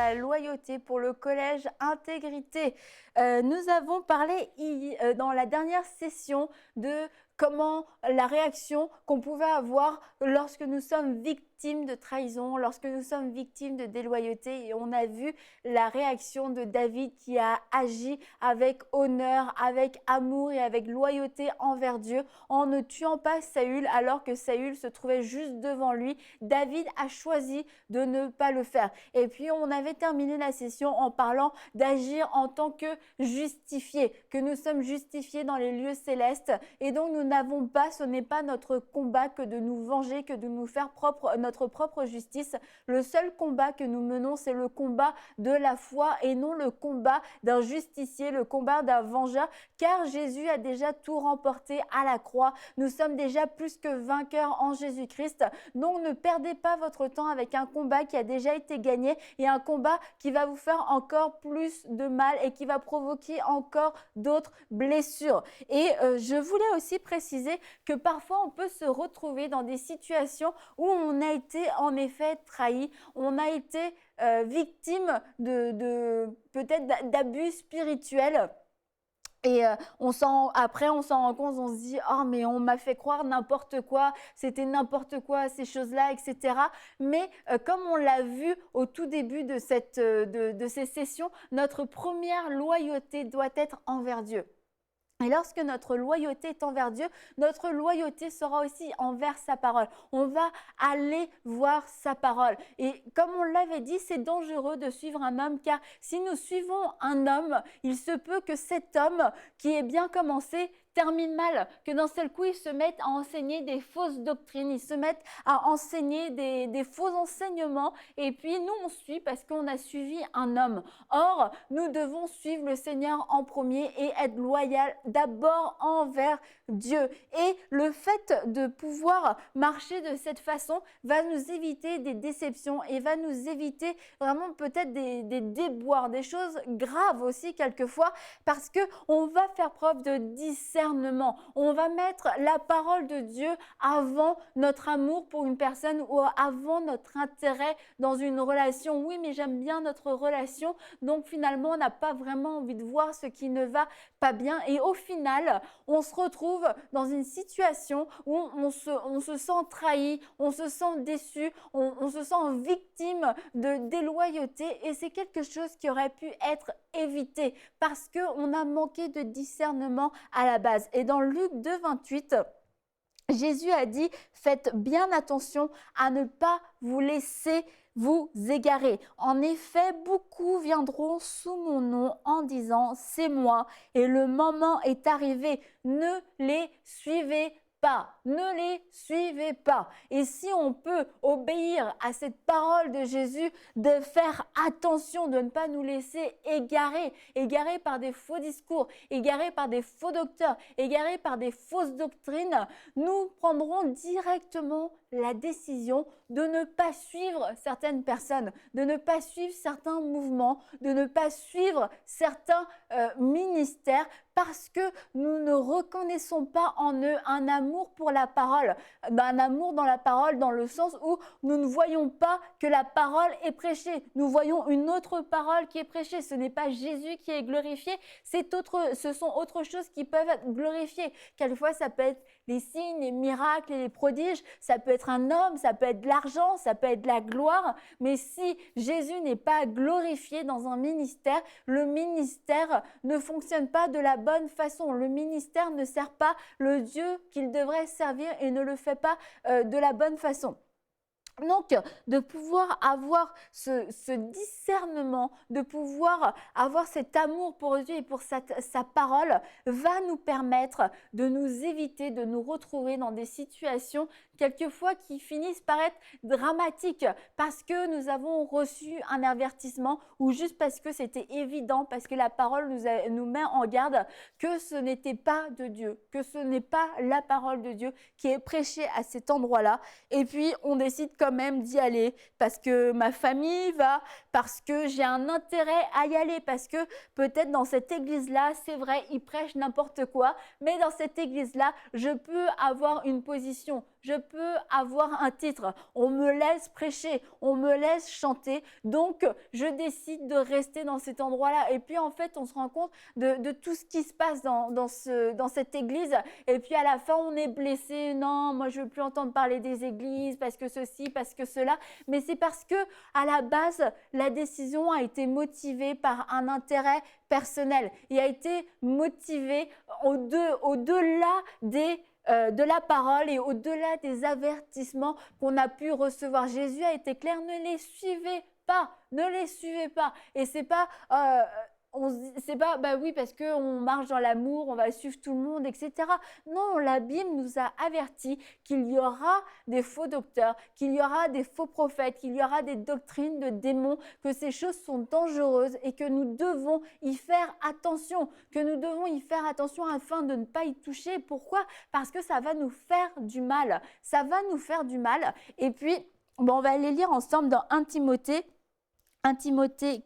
la loyauté pour le collège Intégrité. Nous avons parlé dans la dernière session de comment la réaction qu'on pouvait avoir lorsque nous sommes victimes de trahison, lorsque nous sommes victimes de déloyauté. Et on a vu la réaction de David qui a agi avec honneur, avec amour et avec loyauté envers Dieu en ne tuant pas Saül alors que Saül se trouvait juste devant lui. David a choisi de ne pas le faire. Et puis on avait terminé la session en parlant d'agir en tant que justifiés, que nous sommes justifiés dans les lieux célestes et donc nous n'avons pas, ce n'est pas notre combat que de nous venger, que de nous faire notre propre justice. Le seul combat que nous menons, c'est le combat de la foi et non le combat d'un justicier, le combat d'un vengeur, car Jésus a déjà tout remporté à la croix. Nous sommes déjà plus que vainqueurs en Jésus-Christ. Donc ne perdez pas votre temps avec un combat qui a déjà été gagné et un combat qui va vous faire encore plus de mal et qui va provoquer encore d'autres blessures. Et je voulais aussi préciser que parfois on peut se retrouver dans des situations où on a été en effet trahi, on a été victime peut-être d'abus spirituels. Et après, on s'en rend compte, on se dit « Oh, mais on m'a fait croire n'importe quoi, c'était n'importe quoi, ces choses-là, etc. » Mais comme on l'a vu au tout début de ces sessions, notre première loyauté doit être envers Dieu. Et lorsque notre loyauté est envers Dieu, notre loyauté sera aussi envers sa parole. On va aller voir sa parole. Et comme on l'avait dit, c'est dangereux de suivre un homme car si nous suivons un homme, il se peut que cet homme qui est bien commencé termine mal, que d'un seul coup, ils se mettent à enseigner des fausses doctrines, ils se mettent à enseigner des faux enseignements et puis nous, on suit parce qu'on a suivi un homme. Or, nous devons suivre le Seigneur en premier et être loyal d'abord envers Dieu. Et le fait de pouvoir marcher de cette façon va nous éviter des déceptions et va nous éviter vraiment peut-être des déboires, des choses graves aussi quelquefois parce qu'on va faire preuve de discernement. On va mettre la parole de Dieu avant notre amour pour une personne ou avant notre intérêt dans une relation. Oui, mais j'aime bien notre relation, donc finalement, on n'a pas vraiment envie de voir ce qui ne va pas bien. Et au final, on se retrouve dans une situation où on se sent trahi, on se sent déçu, on se sent victime de déloyauté et c'est quelque chose qui aurait pu être évité parce qu'on a manqué de discernement à la base. Et dans Luc 2, 28, Jésus a dit « Faites bien attention à ne pas vous laisser vous égarer. En effet, beaucoup viendront sous mon nom en disant « C'est moi » et le moment est arrivé. Ne les suivez pas, ne les suivez pas. Et si on peut obéir à cette parole de Jésus, de faire attention, de ne pas nous laisser égarer par des faux discours, égarer par des faux docteurs, égarer par des fausses doctrines, nous prendrons directement la décision de ne pas suivre certaines personnes, de ne pas suivre certains mouvements, de ne pas suivre certains ministères parce que nous ne reconnaissons pas en eux un amour pour la parole, un amour dans la parole dans le sens où nous ne voyons pas que la parole est prêchée. Nous voyons une autre parole qui est prêchée. Ce n'est pas Jésus qui est glorifié, ce sont autres choses qui peuvent être glorifiées. Quelquefois, ça peut être les signes, les miracles et les prodiges, ça peut être un homme, ça peut être de l'argent, ça peut être de la gloire, mais si Jésus n'est pas glorifié dans un ministère, le ministère ne fonctionne pas de la bonne façon. Le ministère ne sert pas le Dieu qu'il devrait servir et ne le fait pas de la bonne façon. Donc, de pouvoir avoir ce discernement, de pouvoir avoir cet amour pour Dieu et pour sa parole va nous permettre de nous éviter, de nous retrouver dans des situations quelquefois qui finissent par être dramatiques parce que nous avons reçu un avertissement ou juste parce que c'était évident, parce que la parole nous met en garde que ce n'était pas de Dieu, que ce n'est pas la parole de Dieu qui est prêchée à cet endroit-là. Et puis, on décide comme quand même d'y aller parce que ma famille va, parce que j'ai un intérêt à y aller, parce que peut-être dans cette église-là, c'est vrai, ils prêchent n'importe quoi, mais dans cette église-là, je peux avoir une position, je peux avoir un titre, on me laisse prêcher, on me laisse chanter, donc je décide de rester dans cet endroit-là. Et puis en fait, on se rend compte de tout ce qui se passe dans cette église, et puis à la fin, on est blessé. Non, moi je veux plus entendre parler des églises parce que ceci, parce que cela, mais c'est parce que à la base, la décision a été motivée par un intérêt personnel et a été motivée au-delà de la parole et au-delà des avertissements qu'on a pu recevoir. Jésus a été clair, ne les suivez pas, ne les suivez pas. Et c'est pas, c'est pas, bah oui, parce qu'on marche dans l'amour, on va suivre tout le monde, etc. Non, la Bible nous a averti qu'il y aura des faux docteurs, qu'il y aura des faux prophètes, qu'il y aura des doctrines de démons, que ces choses sont dangereuses et que nous devons y faire attention, afin de ne pas y toucher. Pourquoi? Parce que ça va nous faire du mal. Ça va nous faire du mal. Et puis, bon, on va aller lire ensemble dans 1 Timothée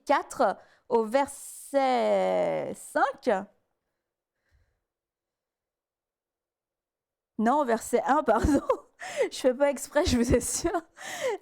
4 au verset 5. Non, verset 1, pardon. Je fais pas exprès, je vous assure.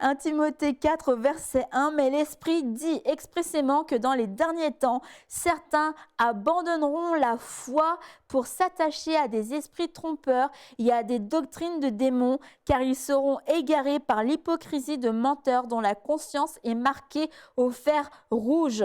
1 Timothée 4, verset 1. Mais l'Esprit dit expressément que dans les derniers temps, certains abandonneront la foi pour s'attacher à des esprits trompeurs et à des doctrines de démons, car ils seront égarés par l'hypocrisie de menteurs dont la conscience est marquée au fer rouge.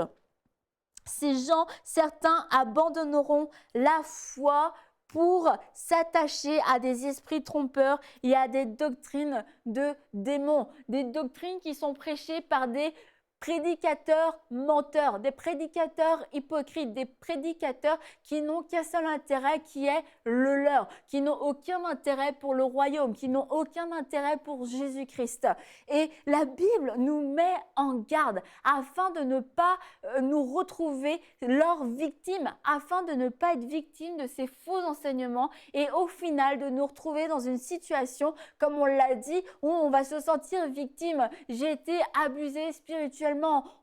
Ces gens, certains abandonneront la foi pour s'attacher à des esprits trompeurs et à des doctrines de démons, des doctrines qui sont prêchées par des prédicateurs menteurs, des prédicateurs hypocrites, des prédicateurs qui n'ont qu'un seul intérêt qui est le leur, qui n'ont aucun intérêt pour le royaume, qui n'ont aucun intérêt pour Jésus-Christ. Et la Bible nous met en garde afin de ne pas nous retrouver leurs victimes, afin de ne pas être victimes de ces faux enseignements et au final de nous retrouver dans une situation, comme on l'a dit, où on va se sentir victime. J'ai été abusée spirituellement,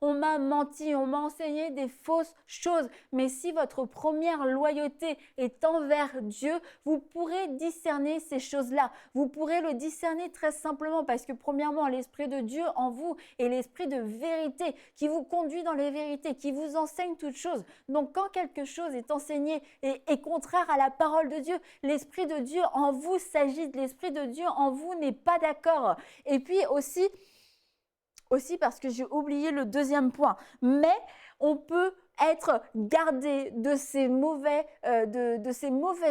on m'a menti, on m'a enseigné des fausses choses. Mais si votre première loyauté est envers Dieu, vous pourrez discerner ces choses-là. Vous pourrez le discerner très simplement parce que premièrement, l'Esprit de Dieu en vous est l'Esprit de vérité qui vous conduit dans les vérités, qui vous enseigne toutes choses. Donc quand quelque chose est enseigné et est contraire à la parole de Dieu, l'Esprit de Dieu en vous s'agite, l'Esprit de Dieu en vous n'est pas d'accord. Et puis aussi parce que j'ai oublié le deuxième point, mais on peut être gardé de ces mauvais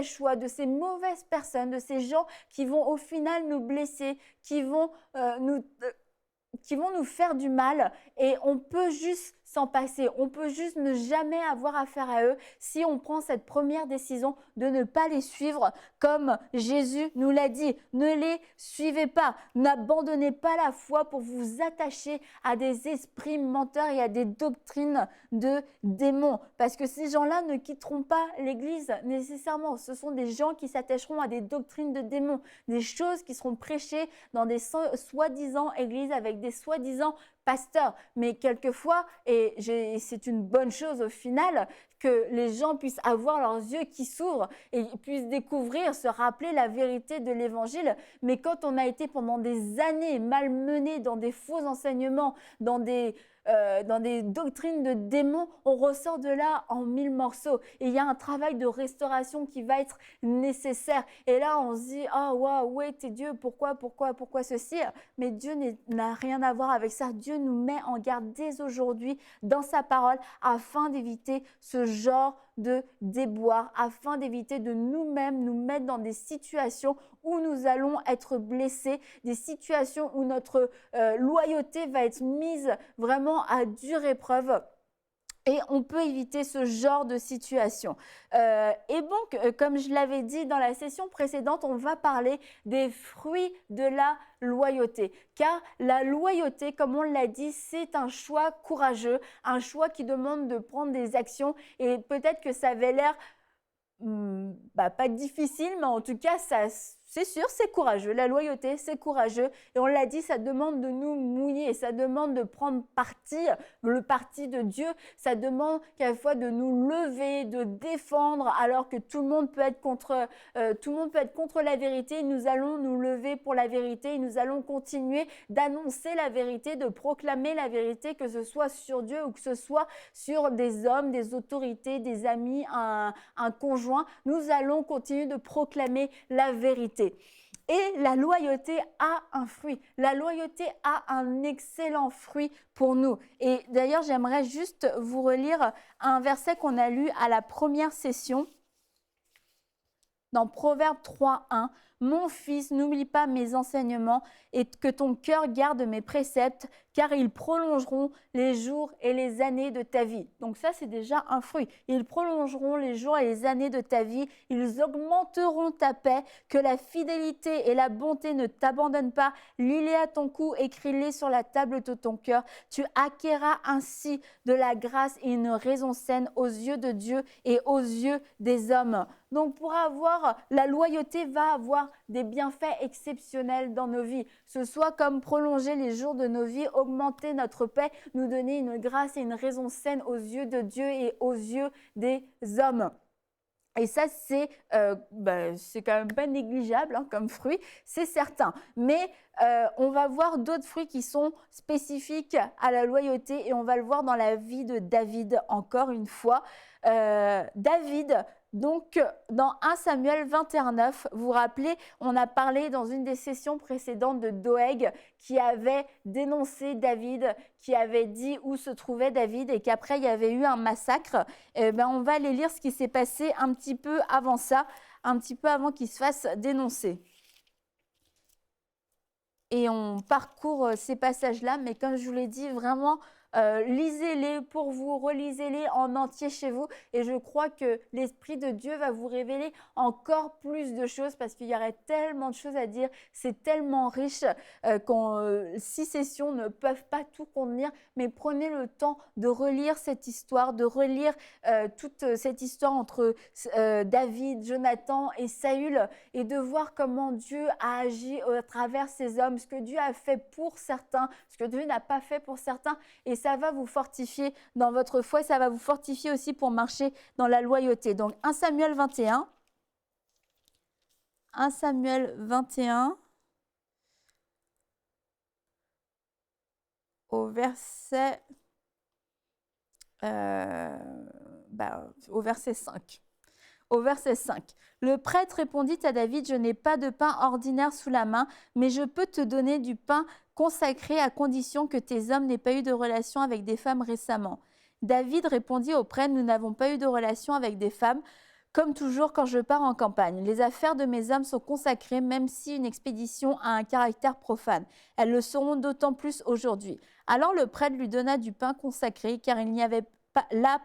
choix, de ces mauvaises personnes, de ces gens qui vont au final nous blesser, qui vont nous faire du mal, et on peut juste s'en passer. On peut juste ne jamais avoir affaire à eux si on prend cette première décision de ne pas les suivre comme Jésus nous l'a dit. Ne les suivez pas. N'abandonnez pas la foi pour vous attacher à des esprits menteurs et à des doctrines de démons. Parce que ces gens-là ne quitteront pas l'Église nécessairement. Ce sont des gens qui s'attacheront à des doctrines de démons, des choses qui seront prêchées dans des soi-disant églises avec des soi-disant pasteurs. Mais quelquefois, et c'est une bonne chose au final, que les gens puissent avoir leurs yeux qui s'ouvrent et puissent découvrir, se rappeler la vérité de l'Évangile. Mais quand on a été pendant des années malmené dans des faux enseignements, dans des doctrines de démons, on ressort de là en 1000 morceaux. Et il y a un travail de restauration qui va être nécessaire. Et là, on se dit, ah, waouh, où était Dieu? Pourquoi ceci? Mais Dieu n'a rien à voir avec ça. Dieu nous met en garde dès aujourd'hui dans sa parole afin d'éviter ce genre de déboire, afin d'éviter de nous-mêmes nous mettre dans des situations où nous allons être blessés, des situations où notre loyauté va être mise vraiment à dure épreuve. Et on peut éviter ce genre de situation. Et donc, comme je l'avais dit dans la session précédente, on va parler des fruits de la loyauté. Car la loyauté, comme on l'a dit, c'est un choix courageux, un choix qui demande de prendre des actions. Et peut-être que ça avait l'air pas difficile, mais en tout cas, C'est sûr, c'est courageux. La loyauté, c'est courageux. Et on l'a dit, ça demande de nous mouiller, ça demande de prendre parti, le parti de Dieu. Ça demande quelquefois de nous lever, de défendre, alors que tout le monde peut être contre la vérité. Nous allons nous lever pour la vérité et nous allons continuer d'annoncer la vérité, de proclamer la vérité, que ce soit sur Dieu ou que ce soit sur des hommes, des autorités, des amis, un conjoint. Nous allons continuer de proclamer la vérité. Et la loyauté a un fruit. La loyauté a un excellent fruit pour nous. Et d'ailleurs, j'aimerais juste vous relire un verset qu'on a lu à la première session dans Proverbe 3:1. Mon fils, n'oublie pas mes enseignements et que ton cœur garde mes préceptes, car ils prolongeront les jours et les années de ta vie. Donc ça, c'est déjà un fruit. Ils prolongeront les jours et les années de ta vie. Ils augmenteront ta paix. Que la fidélité et la bonté ne t'abandonnent pas. Lis-les à ton cou, écris-les sur la table de ton cœur. Tu acquerras ainsi de la grâce et une raison saine aux yeux de Dieu et aux yeux des hommes. Donc pour avoir la loyauté, va avoir des bienfaits exceptionnels dans nos vies. Ce soit comme prolonger les jours de nos vies, augmenter notre paix, nous donner une grâce et une raison saine aux yeux de Dieu et aux yeux des hommes. Et ça, c'est quand même pas négligeable comme fruit, c'est certain. Mais on va voir d'autres fruits qui sont spécifiques à la loyauté et on va le voir dans la vie de David encore une fois. David, donc dans 1 Samuel 21:9, vous vous rappelez, on a parlé dans une des sessions précédentes de Doeg qui avait dénoncé David, qui avait dit où se trouvait David et qu'après il y avait eu un massacre. On va aller lire ce qui s'est passé un petit peu avant ça, un petit peu avant qu'il se fasse dénoncer. Et on parcourt ces passages-là, mais comme je vous l'ai dit, vraiment, lisez-les pour vous, relisez-les en entier chez vous. Et je crois que l'Esprit de Dieu va vous révéler encore plus de choses parce qu'il y aurait tellement de choses à dire. C'est tellement riche que 6 sessions ne peuvent pas tout contenir. Mais prenez le temps de relire cette histoire, de relire toute cette histoire entre David, Jonathan et Saül et de voir comment Dieu a agi à travers ces hommes, ce que Dieu a fait pour certains, ce que Dieu n'a pas fait pour certains. Et ça va vous fortifier dans votre foi, ça va vous fortifier aussi pour marcher dans la loyauté. Donc 1 Samuel 21. 1 Samuel 21 au verset 5. Au verset 5. Le prêtre répondit à David, « Je n'ai pas de pain ordinaire sous la main, mais je peux te donner du pain consacré à condition que tes hommes n'aient pas eu de relation avec des femmes récemment. » David répondit au prêtre, « Nous n'avons pas eu de relation avec des femmes, comme toujours quand je pars en campagne. Les affaires de mes hommes sont consacrées, même si une expédition a un caractère profane. Elles le seront d'autant plus aujourd'hui. » Alors le prêtre lui donna du pain consacré, car il n'y avait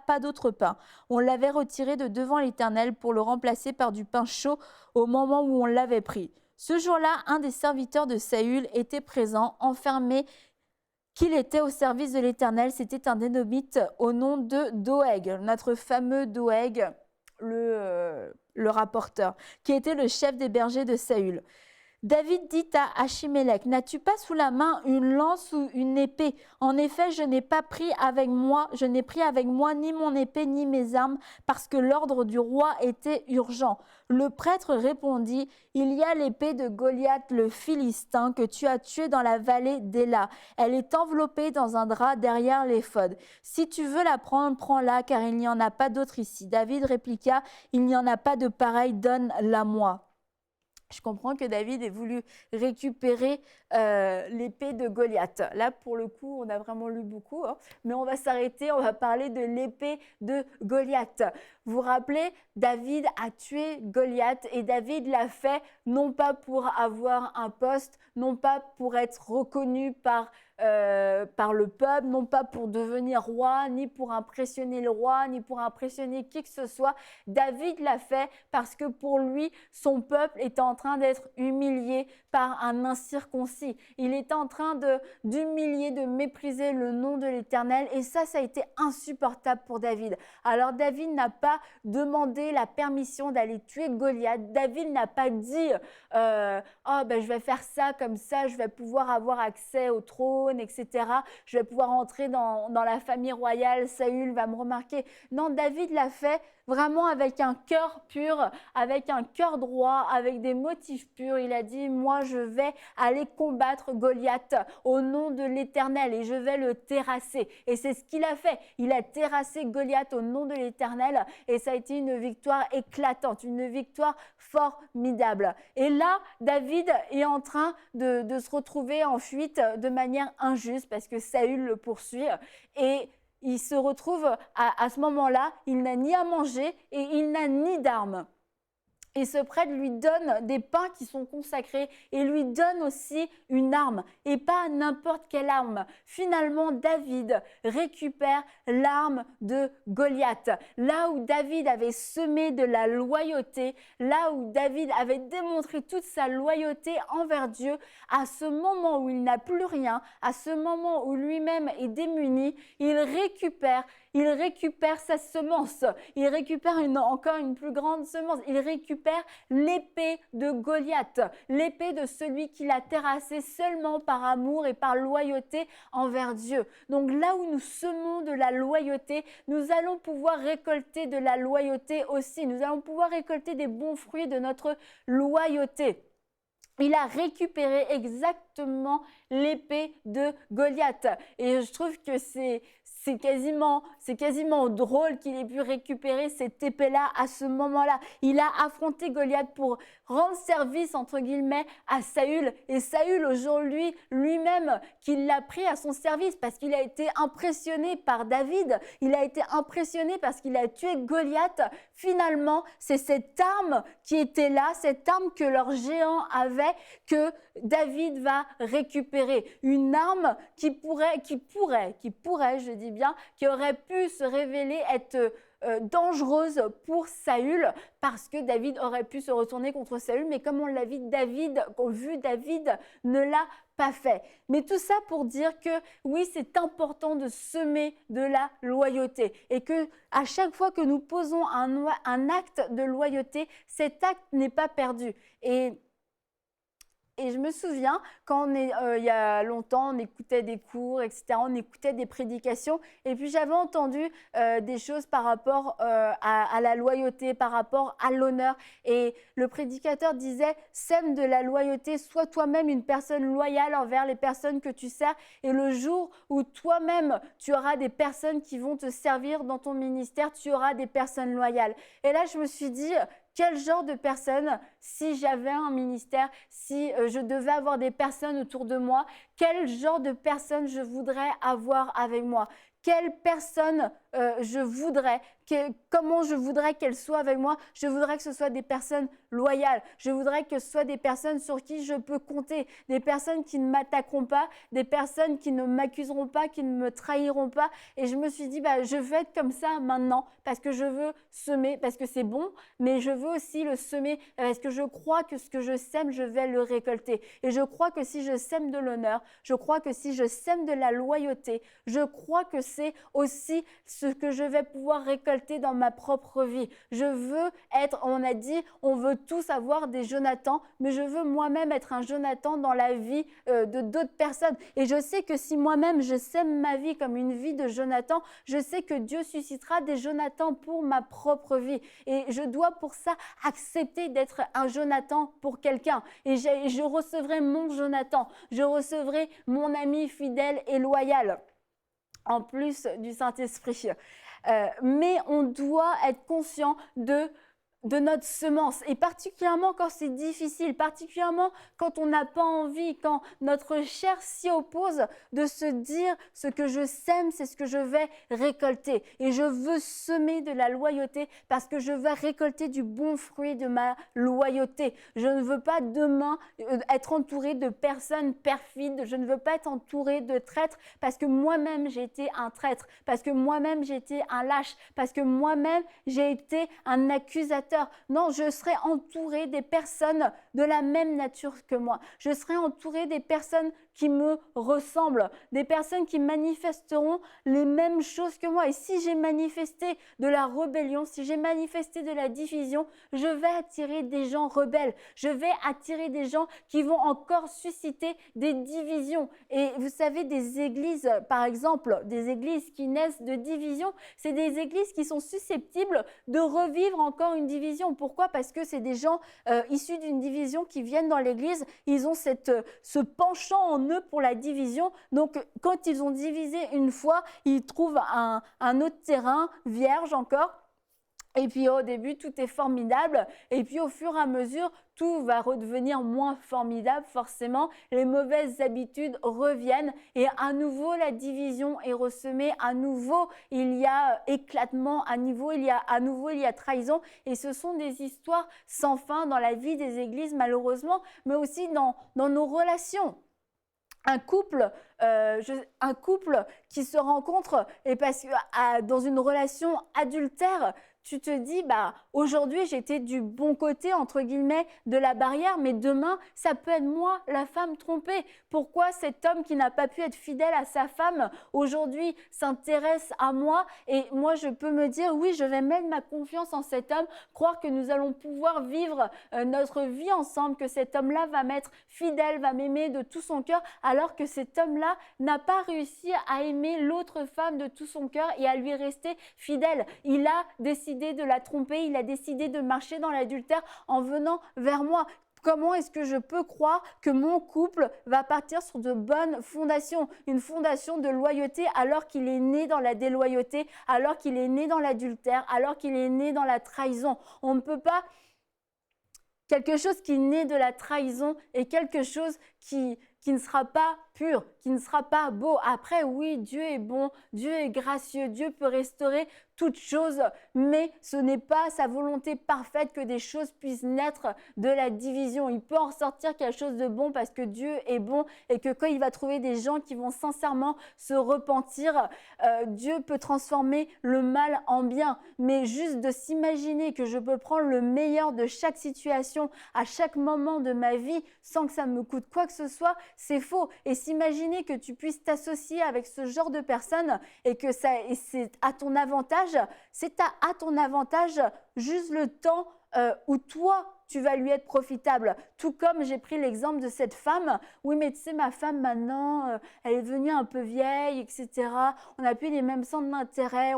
pas d'autre pain. On l'avait retiré de devant l'Éternel pour le remplacer par du pain chaud au moment où on l'avait pris. Ce jour-là, un des serviteurs de Saül était présent, enfermé qu'il était au service de l'Éternel. C'était un Édomite au nom de Doeg, notre fameux Doeg, le rapporteur, qui était le chef des bergers de Saül. David dit à Achimélec, « N'as-tu pas sous la main une lance ou une épée ? En effet, je n'ai pris avec moi ni mon épée ni mes armes, parce que l'ordre du roi était urgent. » Le prêtre répondit, « Il y a l'épée de Goliath le Philistin que tu as tué dans la vallée d'Éla. Elle est enveloppée dans un drap derrière l'éphod. Si tu veux la prendre, prends-la, car il n'y en a pas d'autre ici. » David répliqua, « Il n'y en a pas de pareil, donne-la moi. » Je comprends que David ait voulu récupérer l'épée de Goliath. Là, pour le coup, on a vraiment lu beaucoup, mais on va s'arrêter, on va parler de l'épée de Goliath. Vous vous rappelez, David a tué Goliath et David l'a fait non pas pour avoir un poste, non pas pour être reconnu par par le peuple, non pas pour devenir roi, ni pour impressionner le roi, ni pour impressionner qui que ce soit. David l'a fait parce que pour lui, son peuple était en train d'être humilié par un incirconcis. Il était en train d'humilier, de mépriser le nom de l'Éternel, et ça a été insupportable pour David. Alors David n'a pas demandé la permission d'aller tuer Goliath. David n'a pas dit oh, ben, je vais faire ça comme ça, je vais pouvoir avoir accès au trône, etc. Je vais pouvoir entrer dans la famille royale, Saül va me remarquer. Non, David l'a fait vraiment avec un cœur pur, avec un cœur droit, avec des motifs purs. Il a dit, moi je vais aller combattre Goliath au nom de l'Éternel et je vais le terrasser. Et c'est ce qu'il a fait. Il a terrassé Goliath au nom de l'Éternel et ça a été une victoire éclatante, une victoire formidable. Et là, David est en train de se retrouver en fuite de manière injuste parce que Saül le poursuit et il se retrouve à ce moment-là, il n'a ni à manger et il n'a ni d'armes. Et ce prêtre lui donne des pains qui sont consacrés et lui donne aussi une arme et pas n'importe quelle arme. Finalement, David récupère l'arme de Goliath. Là où David avait semé de la loyauté, là où David avait démontré toute sa loyauté envers Dieu, à ce moment où il n'a plus rien, à ce moment où lui-même est démuni, il récupère sa semence, il récupère encore une plus grande semence, il récupère l'épée de Goliath, l'épée de celui qui l'a terrassé seulement par amour et par loyauté envers Dieu. Donc là où nous semons de la loyauté, nous allons pouvoir récolter de la loyauté aussi, nous allons pouvoir récolter des bons fruits de notre loyauté. Il a récupéré exactement l'épée de Goliath. Et je trouve que c'est quasiment drôle qu'il ait pu récupérer cette épée-là à ce moment-là. Il a affronté Goliath pour rendre service, entre guillemets, à Saül. Et Saül, aujourd'hui, lui-même, qu'il l'a pris à son service parce qu'il a été impressionné par David. Il a été impressionné parce qu'il a tué Goliath. Finalement, c'est cette arme qui était là, cette arme que leur géant avait, que David va récupérer. Une arme qui pourrait, je dis bien, qui aurait pu se révéler être dangereuse pour Saül parce que David aurait pu se retourner contre Saül, mais comme on l'a vu, David ne l'a pas fait. Mais tout ça pour dire que oui, c'est important de semer de la loyauté et que à chaque fois que nous posons un acte de loyauté, cet acte n'est pas perdu. Et je me souviens, quand il y a longtemps, on écoutait des cours, etc., on écoutait des prédications, et puis j'avais entendu des choses par rapport à la loyauté, par rapport à l'honneur. Et le prédicateur disait, sème de la loyauté, sois toi-même une personne loyale envers les personnes que tu sers, et le jour où toi-même, tu auras des personnes qui vont te servir dans ton ministère, tu auras des personnes loyales. Et là, je me suis dit, quel genre de personne, si j'avais un ministère, si je devais avoir des personnes autour de moi, quel genre de personne je voudrais avoir avec moi? Quelle personne comment je voudrais qu'elle soit avec moi? Je voudrais que ce soit des personnes loyales. Je voudrais que ce soit des personnes sur qui je peux compter. Des personnes qui ne m'attaqueront pas, des personnes qui ne m'accuseront pas, qui ne me trahiront pas. Et je me suis dit, je veux être comme ça maintenant parce que je veux semer, parce que c'est bon, mais je veux aussi le semer parce que je crois que ce que je sème, je vais le récolter. Et je crois que si je sème de l'honneur, je crois que si je sème de la loyauté, je crois que c'est aussi ce que je vais pouvoir récolter dans ma propre vie. Je veux être, on a dit, on veut tous avoir des Jonathan, mais je veux moi-même être un Jonathan dans la vie de d'autres personnes. Et je sais que si moi-même je sème ma vie comme une vie de Jonathan, je sais que Dieu suscitera des Jonathan pour ma propre vie. Et je dois pour ça accepter d'être un Jonathan pour quelqu'un. Et je recevrai mon Jonathan, je recevrai mon ami fidèle et loyal, en plus du Saint-Esprit. Mais on doit être conscient de de notre semence, et particulièrement quand c'est difficile, particulièrement quand on n'a pas envie, quand notre chair s'y oppose, de se dire ce que je sème, c'est ce que je vais récolter. Et je veux semer de la loyauté parce que je vais récolter du bon fruit de ma loyauté. Je ne veux pas demain être entouré de personnes perfides, je ne veux pas être entouré de traîtres parce que moi-même j'ai été un traître, parce que moi-même j'ai été un lâche, parce que moi-même j'ai été un accusateur. Non, je serai entouré des personnes de la même nature que moi. Je serai entouré des personnes qui me ressemblent, des personnes qui manifesteront les mêmes choses que moi. Et si j'ai manifesté de la rébellion, si j'ai manifesté de la division, je vais attirer des gens rebelles. Je vais attirer des gens qui vont encore susciter des divisions. Et vous savez, des églises, par exemple, des églises qui naissent de division, c'est des églises qui sont susceptibles de revivre encore une division. Pourquoi? Parce que c'est des gens issus d'une division qui viennent dans l'église, ils ont ce penchant en eux pour la division. Donc, quand ils ont divisé une fois, ils trouvent un autre terrain vierge encore. Et puis au début, tout est formidable. Et puis au fur et à mesure, tout va redevenir moins formidable. Forcément, les mauvaises habitudes reviennent et à nouveau, la division est ressemée. À nouveau, il y a éclatement. À nouveau, il y a trahison. Et ce sont des histoires sans fin dans la vie des églises, malheureusement, mais aussi dans nos relations. Un couple qui se rencontre et parce que dans une relation adultère, tu te dis, bah, aujourd'hui, j'étais du bon côté, entre guillemets, de la barrière, mais demain, ça peut être moi, la femme trompée. Pourquoi cet homme qui n'a pas pu être fidèle à sa femme, aujourd'hui, s'intéresse à moi? Et moi, je peux me dire, oui, je vais mettre ma confiance en cet homme, croire que nous allons pouvoir vivre notre vie ensemble, que cet homme-là va m'être fidèle, va m'aimer de tout son cœur, alors que cet homme-là n'a pas réussi à aimer l'autre femme de tout son cœur et à lui rester fidèle. Il a décidé de la tromper, il a décidé de marcher dans l'adultère en venant vers moi. Comment est-ce que je peux croire que mon couple va partir sur de bonnes fondations, une fondation de loyauté alors qu'il est né dans la déloyauté, alors qu'il est né dans l'adultère, alors qu'il est né dans la trahison? On ne peut pas. Quelque chose qui naît de la trahison est quelque chose qui ne sera pas pur, qui ne sera pas beau. Après, oui, Dieu est bon, Dieu est gracieux, Dieu peut restaurer toutes choses, mais ce n'est pas sa volonté parfaite que des choses puissent naître de la division. Il peut en sortir quelque chose de bon parce que Dieu est bon et que quand il va trouver des gens qui vont sincèrement se repentir, Dieu peut transformer le mal en bien. Mais juste de s'imaginer que je peux prendre le meilleur de chaque situation à chaque moment de ma vie sans que ça me coûte quoi que ce soit, c'est faux. Et s'imaginer que tu puisses t'associer avec ce genre de personnes et que c'est à ton avantage, c'est à ton avantage juste le temps où toi, tu vas lui être profitable. Tout comme j'ai pris l'exemple de cette femme. Oui, mais tu sais, ma femme maintenant, elle est devenue un peu vieille, etc. On n'a plus les mêmes centres d'intérêt.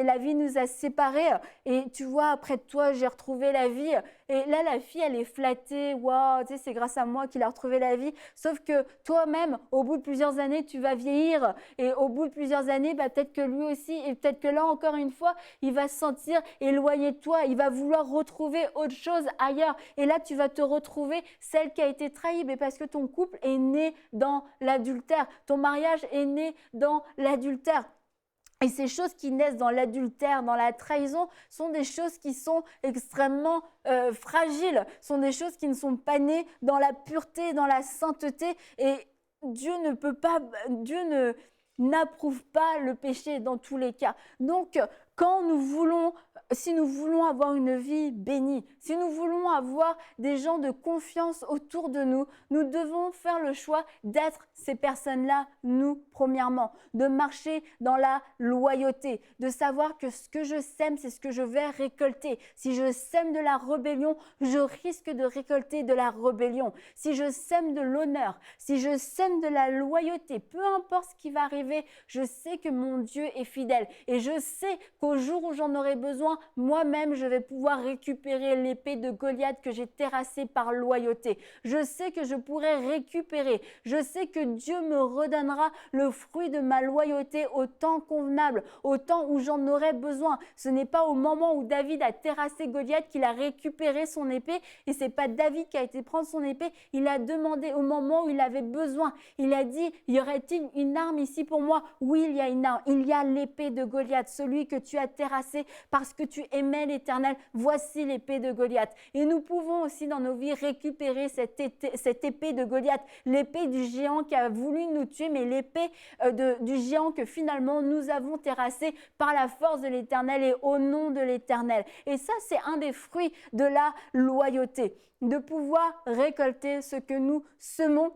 La vie nous a séparés. Et tu vois, après toi, j'ai retrouvé la vie. Et là, la fille, elle est flattée. Waouh, tu sais, c'est grâce à moi qu'il a retrouvé la vie. Sauf que toi-même, au bout de plusieurs années, tu vas vieillir. Et au bout de plusieurs années, bah, peut-être que lui aussi, et peut-être que là, encore une fois, il va se sentir éloigné de toi. Il va vouloir retrouver autre chose ailleurs. Et là, tu vas te retrouver celle qui a été trahie, mais parce que ton couple est né dans l'adultère. Ton mariage est né dans l'adultère. Et ces choses qui naissent dans l'adultère, dans la trahison, sont des choses qui sont extrêmement fragiles, sont des choses qui ne sont pas nées dans la pureté, dans la sainteté. Et Dieu n'approuve pas le péché dans tous les cas. Donc, si nous voulons avoir une vie bénie, si nous voulons avoir des gens de confiance autour de nous, nous devons faire le choix d'être ces personnes-là, nous, premièrement, de marcher dans la loyauté, de savoir que ce que je sème, c'est ce que je vais récolter. Si je sème de la rébellion, je risque de récolter de la rébellion. Si je sème de l'honneur, si je sème de la loyauté, peu importe ce qui va arriver, je sais que mon Dieu est fidèle et je sais qu'au jour où j'en aurai besoin, comment moi-même je vais pouvoir récupérer l'épée de Goliath que j'ai terrassée par loyauté. Je sais que je pourrai récupérer. Je sais que Dieu me redonnera le fruit de ma loyauté au temps convenable, au temps où j'en aurai besoin. Ce n'est pas au moment où David a terrassé Goliath qu'il a récupéré son épée, et c'est pas David qui a été prendre son épée. Il a demandé au moment où il avait besoin. Il a dit, y aurait-il une arme ici pour moi? Oui, il y a une arme. Il y a l'épée de Goliath, celui que tu as terrassé parce que tu aimais l'Éternel. Voici l'épée de Goliath. Et nous pouvons aussi dans nos vies récupérer cette épée de Goliath, l'épée du géant qui a voulu nous tuer, mais l'épée du géant que finalement nous avons terrassé par la force de l'Éternel et au nom de l'Éternel. Et ça, c'est un des fruits de la loyauté, de pouvoir récolter ce que nous semons.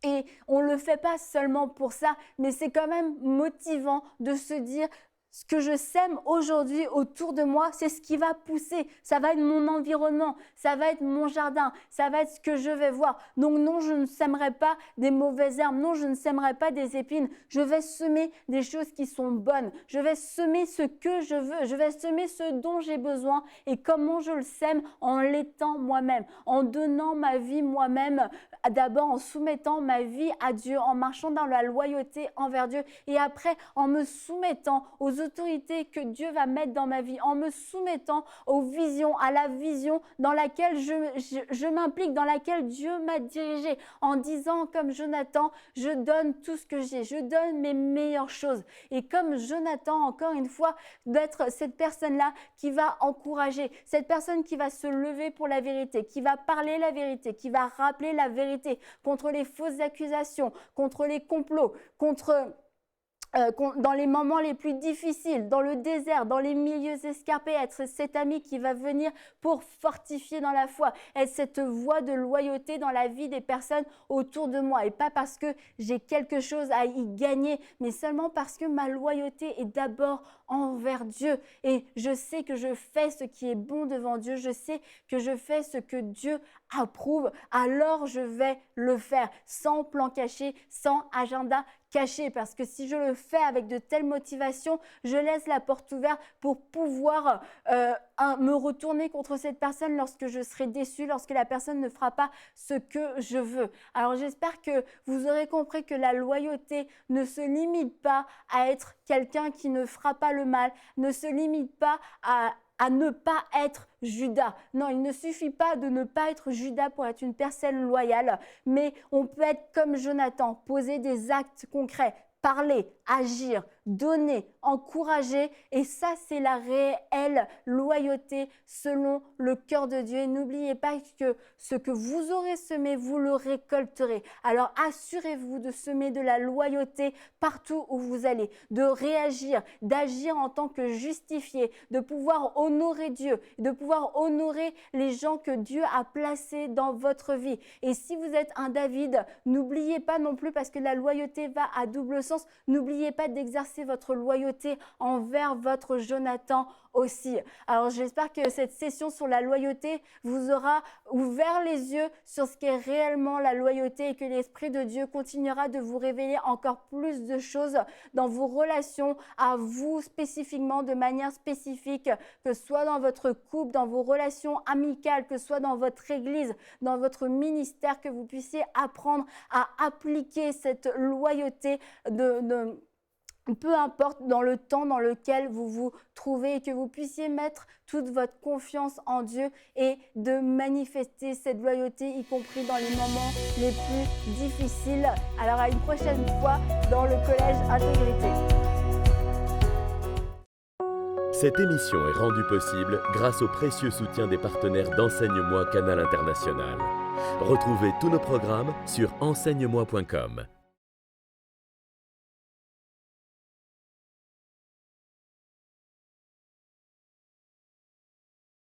Et on ne le fait pas seulement pour ça, mais c'est quand même motivant de se dire ce que je sème aujourd'hui autour de moi, c'est ce qui va pousser. Ça va être mon environnement, ça va être mon jardin, ça va être ce que je vais voir. Donc non, je ne sèmerai pas des mauvaises herbes, non, je ne sèmerai pas des épines. Je vais semer des choses qui sont bonnes. Je vais semer ce que je veux, je vais semer ce dont j'ai besoin. Et comment je le sème? En l'étant moi-même, en donnant ma vie moi-même, d'abord en soumettant ma vie à Dieu, en marchant dans la loyauté envers Dieu, et après en me soumettant aux autorités que Dieu va mettre dans ma vie, en me soumettant aux visions, à la vision dans laquelle je m'implique, dans laquelle Dieu m'a dirigé, en disant comme Jonathan, je donne tout ce que j'ai, je donne mes meilleures choses. Et comme Jonathan, encore une fois, d'être cette personne-là qui va encourager, cette personne qui va se lever pour la vérité, qui va parler la vérité, qui va rappeler la vérité contre les fausses accusations, contre les complots, dans les moments les plus difficiles, dans le désert, dans les milieux escarpés, être cet ami qui va venir pour fortifier dans la foi, être cette voie de loyauté dans la vie des personnes autour de moi. Et pas parce que j'ai quelque chose à y gagner, mais seulement parce que ma loyauté est d'abord envers Dieu. Et je sais que je fais ce qui est bon devant Dieu, je sais que je fais ce que Dieu approuve, alors je vais le faire sans plan caché, sans agenda caché, parce que si je le fais avec de telles motivations, je laisse la porte ouverte pour pouvoir me retourner contre cette personne lorsque je serai déçue, lorsque la personne ne fera pas ce que je veux. Alors j'espère que vous aurez compris que la loyauté ne se limite pas à être quelqu'un qui ne fera pas le mal, ne se limite pas à ne pas être Judas. Non, il ne suffit pas de ne pas être Judas pour être une personne loyale, mais on peut être comme Jonathan, poser des actes concrets, parler, agir, donner, encourager, et ça c'est la réelle loyauté selon le cœur de Dieu. Et n'oubliez pas que ce que vous aurez semé, vous le récolterez. Alors assurez-vous de semer de la loyauté partout où vous allez, de réagir, d'agir en tant que justifié, de pouvoir honorer Dieu, de pouvoir honorer les gens que Dieu a placés dans votre vie. Et si vous êtes un David, n'oubliez pas non plus, parce que la loyauté va à double sens, n'oubliez pas d'exercer votre loyauté envers votre Jonathan aussi. Alors j'espère que cette session sur la loyauté vous aura ouvert les yeux sur ce qu'est réellement la loyauté, et que l'Esprit de Dieu continuera de vous révéler encore plus de choses dans vos relations à vous spécifiquement, de manière spécifique, que ce soit dans votre couple, dans vos relations amicales, que ce soit dans votre église, dans votre ministère, que vous puissiez apprendre à appliquer cette loyauté peu importe dans le temps dans lequel vous vous trouvez, et que vous puissiez mettre toute votre confiance en Dieu et de manifester cette loyauté, y compris dans les moments les plus difficiles. Alors à une prochaine fois dans le Collège Intégrité. Cette émission est rendue possible grâce au précieux soutien des partenaires d'Enseigne-moi Canal International. Retrouvez tous nos programmes sur enseigne-moi.com.